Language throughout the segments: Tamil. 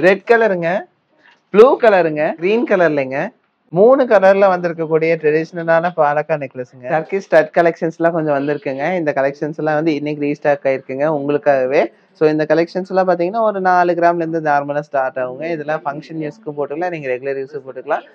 ரெட் கலருங்க, ப்ளூ கலருங்க, கிரீன் கலர்லங்க. 3 கலர்ல வந்திருக்கக்கூடிய ட்ரெடிஷனலான பாலக்கா நெக்லஸ்ங்க. டர்க்கி ஸ்டட் கலெக்ஷன்ஸ்லாம் கொஞ்சம் வந்திருக்குங்க. இந்த கலெக்ஷன்ஸ்லாம் வந்து இன்னைக்கு ரீஸ்டாக் ஆயிருக்குங்க உங்களுக்காகவே. ஸோ இந்த கலெக்ஷன்ஸ்லாம் பார்த்தீங்கன்னா, ஒரு 4 கிராம்லேருந்து நார்மலா ஸ்டார்ட் ஆகுங்க. இதெல்லாம் ஃபங்ஷன் யூஸ்க்கும் போட்டுக்கலாம், நீங்க ரெகுலர் யூஸ்க்கும் போட்டுக்கலாம்.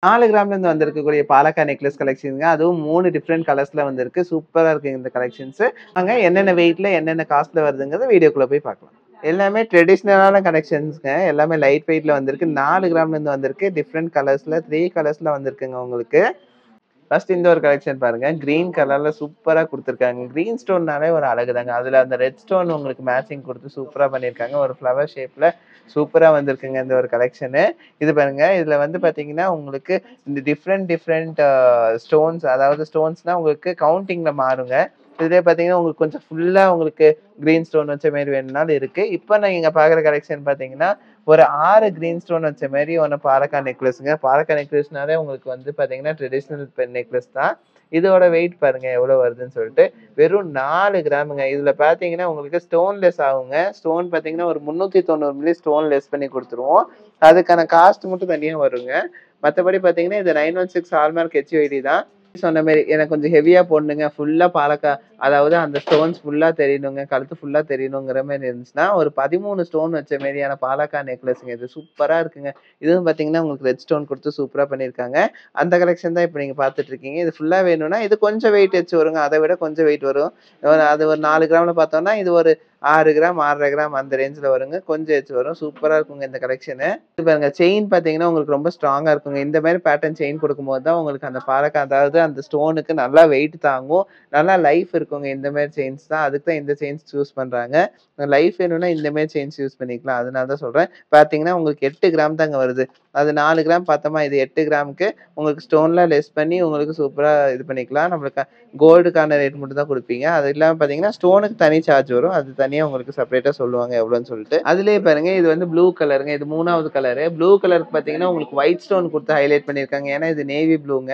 4 கிராம்லேருந்து வந்திருக்கக்கூடிய பாலக்கா நெக்லஸ் கலெக்ஷனுங்க. அதுவும் 3 டிஃப்ரெண்ட் கலர்ஸ்ல வந்திருக்கு. சூப்பரா இருக்குங்க இந்த கலெக்ஷன்ஸ். அங்க என்னென்ன வெயிட்ல, என்னென்ன காஸ்ட்ல வருதுங்கிறத வீடியோக்குள்ள போய் பார்க்கலாம். எல்லாமே ட்ரெடிஷனலான கலெக்ஷன்ஸ்ங்க. எல்லாமே லைட் வெயிட்ல வந்திருக்கு. 4 கிராம்லேருந்து வந்திருக்கு. டிஃப்ரெண்ட் கலர்ஸ்ல 3 கலர்ஸ்ல வந்திருக்குங்க உங்களுக்கு. ஃபர்ஸ்ட் இந்த ஒரு கலெக்ஷன் பாருங்க. கிரீன் கலர்ல சூப்பரா குடுத்துருக்காங்க. கிரீன் ஸ்டோன்னாலே ஒரு அழகுதாங்க. அதுல அந்த ரெட் ஸ்டோன் உங்களுக்கு மேட்சிங் குடுத்து சூப்பரா பண்ணியிருக்காங்க. ஒரு ஃப்ளவர் ஷேப்ல சூப்பரா வந்திருக்குங்க இந்த ஒரு கலெக்ஷனு. இது பாருங்க. இதுல வந்து பாத்தீங்கன்னா, உங்களுக்கு இந்த டிஃப்ரெண்ட் ஸ்டோன்ஸ், அதாவது ஸ்டோன்ஸ்னா உங்களுக்கு கவுண்டிங்ல மாறுங்க. இதுலயே பாத்தீங்கன்னா, உங்களுக்கு கொஞ்சம் ஃபுல்லா உங்களுக்கு கிரீன் ஸ்டோன் வச்ச மாரி வேணும்னாலும் இருக்கு. இப்ப நீங்க பாக்குற கலெக்ஷன் பாத்தீங்கன்னா, ஒரு 6 கிரீன் ஸ்டோன் வச்ச மாரி ஒண்ணு பாலக்கா நெக்லஸ்ங்க. பாலக்கா நெக்லஸ்னாலே உங்களுக்கு வந்து பாத்தீங்கன்னா, ட்ரெடிஷனல் நெக்லஸ் தான். இதோட வெயிட் பாருங்க எவ்வளவு வருதுன்னு சொல்லிட்டு. வெறும் 4 கிராமுங்க. இதுல பாத்தீங்கன்னா, உங்களுக்கு ஸ்டோன்லெஸ் ஆகுங்க. ஸ்டோன் பாத்தீங்கன்னா, ஒரு 390 மில்லி ஸ்டோன் லெஸ் பண்ணி குடுத்துருவோம். அதுக்கான காஸ்ட் மட்டும் தனியா வருங்க. மத்தபடி பாத்தீங்கன்னா, இது 916 ஹால்மார்க் HUID தான். சொன்ன மாரி எனக்கு கொஞ்சம் ஹெவியா போடணுங்க. ஃபுல்லா பாலக்கா, அதாவது அந்த ஸ்டோன்ஸ் ஃபுல்லா தெரியணுங்க. கழுத்து ஃபுல்லா தெரியணுங்கிற மாரி இருந்துச்சுன்னா, ஒரு 13 ஸ்டோன் வச்ச மாரியான பாலக்கா நெக்லஸ்ங்க. இது சூப்பரா இருக்குங்க. இதுவும் பாத்தீங்கன்னா, உங்களுக்கு ரெட் ஸ்டோன் குடுத்து சூப்பரா பண்ணியிருக்காங்க. அந்த கலெக்ஷன் தான் இப்ப நீங்க பாத்துட்டு இருக்கீங்க. இது ஃபுல்லா வேணும்னா, இது கொஞ்சம் வெயிட் வச்சு வருங்க. அத விட கொஞ்சம் வெயிட் வரும். அது ஒரு 4 கிராம்ல பார்த்தோம்னா, இது ஒரு 6 கிராம், 6½ கிராம் அந்த ரேஞ்ச்ல வருங்க. கொஞ்சம் எச்சு வரும். சூப்பரா இருக்குங்க இந்த கலெக்ஷனு. இது பாருங்க, செயின் பாத்தீங்கன்னா, உங்களுக்கு ரொம்ப ஸ்ட்ராங்கா இருக்குங்க. இந்த மாரி பேட்டர்ன் செயின் குடுக்கும்போது தான் உங்களுக்கு அந்த பாலக்கா, அதாவது அந்த ஸ்டோனுக்கு நல்லா வெயிட் தாங்கும். நல்லா லைஃப் இருக்குங்க. இந்த மாரி செயின்ஸ் தான். அதுக்கு தான் இந்த செயின்ஸ் சூஸ் பண்றாங்க. லைஃப் வேணும்னா இந்த மாரி செயின்ஸ் யூஸ் பண்ணிக்கலாம். அதனால தான் சொல்றேன். பாத்தீங்கன்னா, உங்களுக்கு 8 கிராம் தாங்க வருது. அது 4 கிராம் பார்த்தோமா, இது 8 கிராமுக்கு உங்களுக்கு ஸ்டோன்லாம் லெஸ் பண்ணி உங்களுக்கு சூப்பரா இது பண்ணிக்கலாம். நம்மளுக்கு கோல்டுக்கான ரேட் மட்டும் தான் குடுப்பீங்க. அது இல்லாம பார்த்தீங்கன்னா, ஸ்டோனுக்கு தனி சார்ஜ் வரும். அது தனியா உங்களுக்கு செப்பரேட்டா சொல்லுவாங்க எவ்வளோன்னு சொல்லிட்டு. அதிலேயே பாருங்க, இது வந்து ப்ளூ கலருங்க. இது 3வது கலரு. ப்ளூ கலருக்கு பார்த்தீங்கன்னா, உங்களுக்கு ஒயிட் ஸ்டோன் குடுத்து ஹைலைட் பண்ணியிருக்காங்க. ஏன்னா, இது நேவி ப்ளூங்க.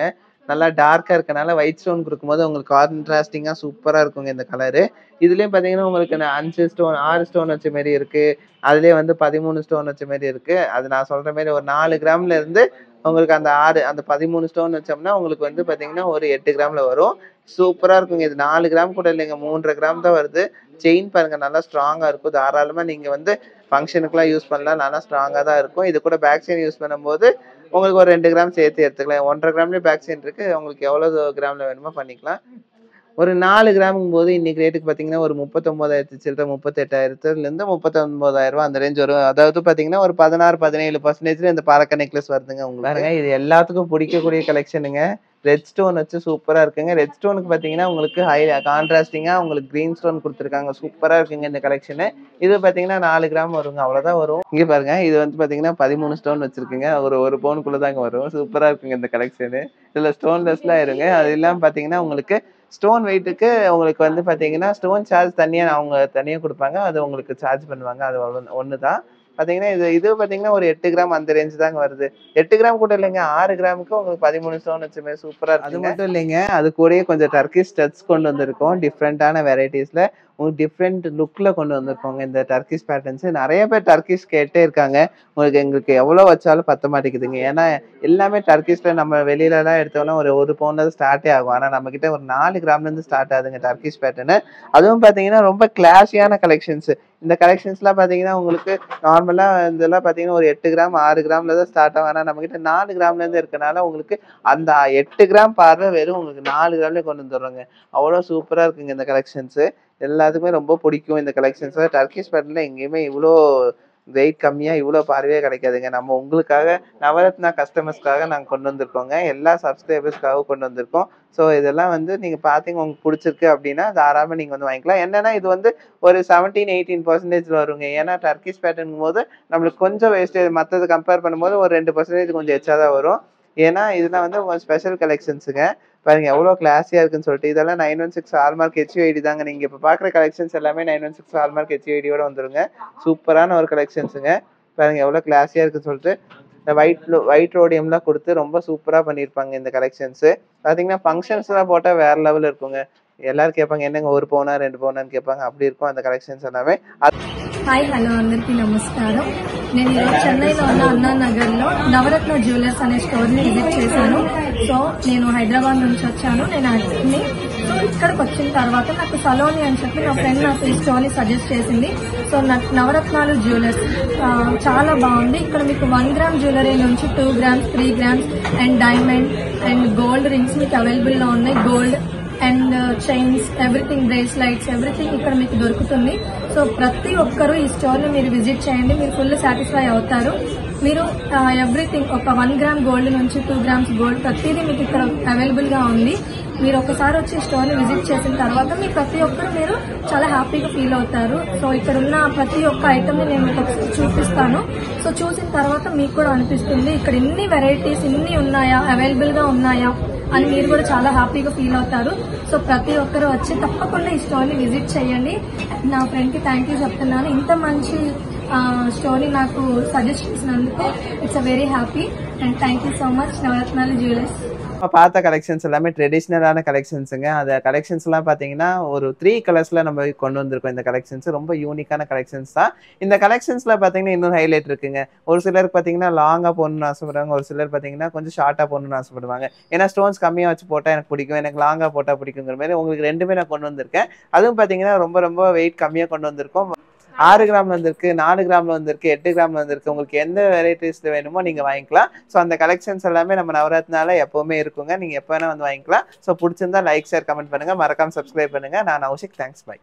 நல்லா டார்க்கா இருக்கனால ஒயிட் ஸ்டோன் குடுக்கும்போது உங்களுக்கு கான்ட்ராஸ்டிங்கா சூப்பரா இருக்குங்க இந்த கலரு. இதுலயும் பார்த்தீங்கன்னா, உங்களுக்கு 5 ஸ்டோன், 6 ஸ்டோன் வச்ச மாரி இருக்கு. அதிலேயே வந்து 13 ஸ்டோன் வச்ச மாரி இருக்கு. அது நான் சொல்ற மாரி ஒரு 4 கிராம்ல இருந்து உங்களுக்கு அந்த 6 அந்த 13 ஸ்டோன் வச்சோம்னா, உங்களுக்கு வந்து பார்த்தீங்கன்னா, ஒரு 8 கிராம்ல வரும். சூப்பரா இருக்குங்க. இது 4 கிராம் கூட இல்லைங்க. 3½ கிராம் தான் வருது. செயின் பாருங்க நல்லா ஸ்ட்ராங்கா இருக்கும். தாராளமா நீங்க வந்து ஃபங்ஷனுக்குலாம் யூஸ் பண்ணலாம். நல்லா ஸ்ட்ராங்கா தான் இருக்கும். இது கூட பேக் செயின் யூஸ் பண்ணும்போது, உங்களுக்கு ஒரு 2 கிராம் சேர்த்து எடுத்துக்கலாம். 1½ கிராம்லயே பேக் செயின் இருக்கு. உங்களுக்கு எவ்வளவு கிராம்ல வேணுமோ பண்ணிக்கலாம். ஒரு 4 கிராமுங்கும்போது இன்னைக்கு ரேட்டுக்கு பார்த்தீங்கன்னா, ஒரு 39,000 சில்ற, 38,000லேருந்து ரூ. 39,000 அந்த ரேஞ்ச் வரும். அதாவது பார்த்தீங்கன்னா, ஒரு 16, 17% இந்த பாலக்கா நெக்லஸ் வருதுங்க உங்களுக்கு. பாருங்க, இது எல்லாத்துக்கும் பிடிக்கக்கூடிய கலெக்ஷனுங்க. ரெட் ஸ்டோன் வச்சு சூப்பரா இருக்குங்க. ரெட் ஸ்டோனுக்கு பார்த்தீங்கன்னா, உங்களுக்கு கான்ட்ராஸ்டிங்கா உங்களுக்கு கிரீன் ஸ்டோன் குடுத்துருக்காங்க. சூப்பரா இருக்குங்க இந்த கலெக்ஷனு. இது பார்த்தீங்கன்னா 4 கிராம் வருங்க. அவ்வளோதான் வரும். இங்க பாருங்க, இது வந்து பார்த்தீங்கன்னா 13 ஸ்டோன் வச்சிருக்குங்க. ஒரு 1 பவுனுக்குள்ள தாங்க வரும். சூப்பரா இருக்குங்க இந்த கலெக்ஷனு. இதுல ஸ்டோன்லெஸ்லாம் இருங்க. அது இல்லாம பார்த்தீங்கன்னா, உங்களுக்கு ஸ்டோன் வெயிட்டுக்கு உங்களுக்கு வந்து பார்த்தீங்கன்னா, ஸ்டோன் சார்ஜ் தனியா அவங்க தனியா குடுப்பாங்க. அது உங்களுக்கு சார்ஜ் பண்ணுவாங்க. அது ஒண்ணு தான். பாத்தீங்கன்னா இது பாத்தீங்கன்னா ஒரு 8 கிராம் அந்த ரேஞ்ச் தாங்க வருது. 8 கிராம் கூட இல்லைங்க, 6 கிராமுக்கு உங்களுக்கு 13 ஸ்டோன் வச்சுமே சூப்பரா இருக்கு. அது மட்டும் இல்லைங்க, அது கூடயே கொஞ்சம் டர்க்கிஷ் ஸ்டட்ஸ் கொண்டு வந்திருக்கோம். டிஃப்ரெண்டான வெரைட்டிஸ்ல உங்களுக்கு டிஃப்ரெண்ட் லுக்ல கொண்டு வந்திருக்கோங்க இந்த டர்க்கிஷ் பேட்டர்ன்ஸ். நிறைய பேர் டர்க்கிஷ் கேட்டே இருக்காங்க. எங்களுக்கு எவ்வளவு வச்சாலும் பத்த மாட்டேங்குதுங்க. ஏன்னா எல்லாமே டர்க்கிஷ்ல நம்ம வெளியில எல்லாம் எடுத்தோம்னா ஒரு பவுண்ட்ல ஸ்டார்ட்டே ஆகும். ஆனா நம்ம கிட்ட ஒரு 4 கிராம்ல இருந்து ஸ்டார்ட் ஆகுதுங்க டர்க்கிஷ் பேட்டர்ன். அதுவும் பாத்தீங்கன்னா ரொம்ப கிளாஸியான கலெக்ஷன்ஸ். இந்த கலெக்ஷன்ஸ்லாம் பாத்தீங்கன்னா உங்களுக்கு நார்மலா இதெல்லாம் பாத்தீங்கன்னா ஒரு 8 கிராம் 6 கிராம்ல தான் ஸ்டார்ட் ஆகும். ஆனா நம்ம கிட்ட 4 கிராம்ல இருந்து இருக்கனால உங்களுக்கு அந்த 8 கிராம் பார்வை வெறும் உங்களுக்கு 4 கிராம்ல கொண்டு வந்துடுறோங்க. அவ்வளவு சூப்பரா இருக்குங்க இந்த கலெக்ஷன்ஸ். எல்லாத்துக்குமே ரொம்ப பிடிக்கும் இந்த கலெக்ஷன்ஸ். டர்க்கிஷ் பேட்டர்ன்ல எங்கேயுமே இவ்வளோ வெயிட் கம்மியா இவ்வளோ பார்வையே கிடைக்காதுங்க. நம்ம உங்களுக்காக நவரத்னா கஸ்டமர்ஸ்க்காக நாங்க கொண்டு வந்திருக்கோங்க. எல்லா சப்ஸ்கிரைபர்ஸ்க்காக கொண்டு வந்திருக்கோம். ஸோ இதெல்லாம் நீங்க பாத்தீங்க உங்களுக்கு பிடிச்சிருக்கு அப்படின்னா தாராளமா நீங்க வாங்கிக்கலாம். என்னன்னா இது ஒரு 17-18% வருங்க. ஏன்னா டர்க்கிஷ் பேட்டர்ன் போது நம்மளுக்கு கொஞ்சம் வேஸ்டேஜ் மற்றது கம்பேர் பண்ணும்போது ஒரு 2% கொஞ்சம் எச்சா தான் வரும். ஏன்னா இதெல்லாம் ஸ்பெஷல் கலெக்ஷன்ஸுங்க. பாருங்க எவ்வளோ கிளாஸியா இருக்குன்னு சொல்லிட்டு. இதெல்லாம் 916 ஹால்மார்க் ஹெச்யூஐடி தாங்க. நீங்க இப்ப பாக்குற கலெக்ஷன்ஸ் எல்லாமே 916 ஹால்மார்க் ஹெச்யூஐடியோட வந்துருங்க. சூப்பரான ஒரு கலெக்ஷன்ஸுங்க. பாருங்க எவ்வளவு கிளாஸியா இருக்குன்னு சொல்லிட்டு. இந்த ஒயிட் ரோடியம்லாம் கொடுத்து ரொம்ப சூப்பரா பண்ணியிருப்பாங்க இந்த கலெக்ஷன்ஸ். பாத்தீங்கன்னா ஃபங்க்ஷன்ஸ்லாம் போட்டா வேற லெவல் இருக்குங்க. எல்லாரும் கேட்பாங்க என்னங்க 1 பவுனா 2 பவுனான்னு கேட்பாங்க. அப்படி இருக்கும் அந்த கலெக்ஷன்ஸ் எல்லாமே. హాయ్ హలో అందరికీ నమస్కారం. నేను ఈరోజు చెన్నైలో ఉన్న అన్నా నగర్లో నవరత్న జ్యువెలర్స్ అనే స్టోర్ని విజిట్ చేశాను. సో నేను హైదరాబాద్ నుంచి వచ్చాను. నేను యాక్చువల్లీ సో ఇక్కడికి వచ్చిన తర్వాత నాకు సలోని అని చెప్పి నా ఫ్రెండ్ నాకు ఈ స్టోర్ని సజెస్ట్ చేసింది. సో నాకు నవరత్నాలు జ్యువెలర్స్ చాలా బాగుంది. ఇక్కడ మీకు 1 గ్రామ్ జ్యువెలరీ నుంచి 2 grams 3 grams and diamond and gold rings మీకు అవైలబుల్లో ఉన్నాయి. Gold and chains everything bracelets everything ఇక్కడ మీకు దొరుకుతుంది. సో ప్రతి ఒక్కరూ ఈ స్టోర్ ని మీరు విజిట్ చేయండి. మీరు ఫుల్ సాటిస్ఫై అవుతారు. మీరు ఎవ్రీథింగ్ ఒక 1 గ్రామ్ గోల్డ్ నుంచి 2 గ్రామ్స్ గోల్డ్ ప్రతిదీ మీకు ఇక్కడ అవైలబుల్ గా ఉంది. మీరు ఒకసారి వచ్చి స్టోర్ ని విజిట్ చేసిన తర్వాత మీ ప్రతి ఒక్కరు మీరు చాలా హ్యాపీగా ఫీల్ అవుతారు. సో ఇక్కడ ఉన్న ప్రతి ఒక్క ఐటమ్ ని నేను మీకు చూపిస్తాను. సో చూసిన తర్వాత మీకు కూడా అనిపిస్తుంది ఇక్కడ ఇన్ని వెరైటీస్ ఇన్ని ఉన్నాయా, అవైలబుల్ గా ఉన్నాయా అని మీరు కూడా చాలా హ్యాపీగా ఫీల్ అవుతారు. సో ప్రతి ఒక్కరు వచ్చి తప్పకుండా ఈ స్టోర్ ని విజిట్ చేయండి. నా ఫ్రెండ్ కి థ్యాంక్ యూ చెప్తున్నాను. ఇంత మంచి స్టోర్ ని నాకు సజెస్ట్ చేసినందుకు it's very happy and thank you so much Navaratnalu jewellers. பார்த்த கலெக்ஷன்ஸ் எல்லாமே ட்ரெடிஷ்னலான கலெக்ஷன்ஸுங்க. அந்த கலெக்ஷன்ஸ் எல்லாம் பாத்தீங்கன்னா ஒரு 3 கலர்ஸ்ல நம்ம கொண்டு வந்திருக்கோம். இந்த கலெக்ஷன்ஸ் ரொம்ப யூனிக்கான கலெக்ஷன்ஸ் தான். இந்த கலெக்ஷன்ஸ்ல பாத்தீங்கன்னா இன்னொரு ஹைலைட் இருக்குங்க. ஒரு சிலருக்கு பாத்தீங்கன்னா லாங்கா போடணும்னு ஆசைப்படுவாங்க, ஒரு சிலர் பாத்தீங்கன்னா கொஞ்சம் ஷார்ட்டா போடணும்னு ஆசைப்படுவாங்க. ஏன்னா ஸ்டோன்ஸ் கம்மியா வச்சு போட்டா எனக்கு பிடிக்கும், எனக்கு லாங்கா போட்டா பிடிக்குங்கிற மாதிரி உங்களுக்கு ரெண்டுமே நான் கொண்டு வந்திருக்கேன். அதுவும் பாத்தீங்கன்னா ரொம்ப ரொம்ப வெயிட் கம்மியா கொண்டு வந்திருக்கோம். 6 கிராம்ல வந்திருக்கு, 4 கிராம்ல வந்திருக்கு, 8 கிராம்ல வந்திருக்கு. உங்களுக்கு எந்த வெரைட்டிஸ்ல வேணுமோ நீங்க வாங்கிக்கலாம். ஸோ அந்த கலெக்ஷன்ஸ் எல்லாமே நம்ம நவரத்னால எப்பவுமே இருக்குங்க. நீங்க எப்போ வேணா வாங்கிக்கலாம். ஸோ பிடிச்சிருந்தா லைக் ஷேர் கமெண்ட் பண்ணுங்க, மறக்காம சப்ஸ்கிரைப் பண்ணுங்க. நான் நௌஷிக். தேங்க்ஸ். பை.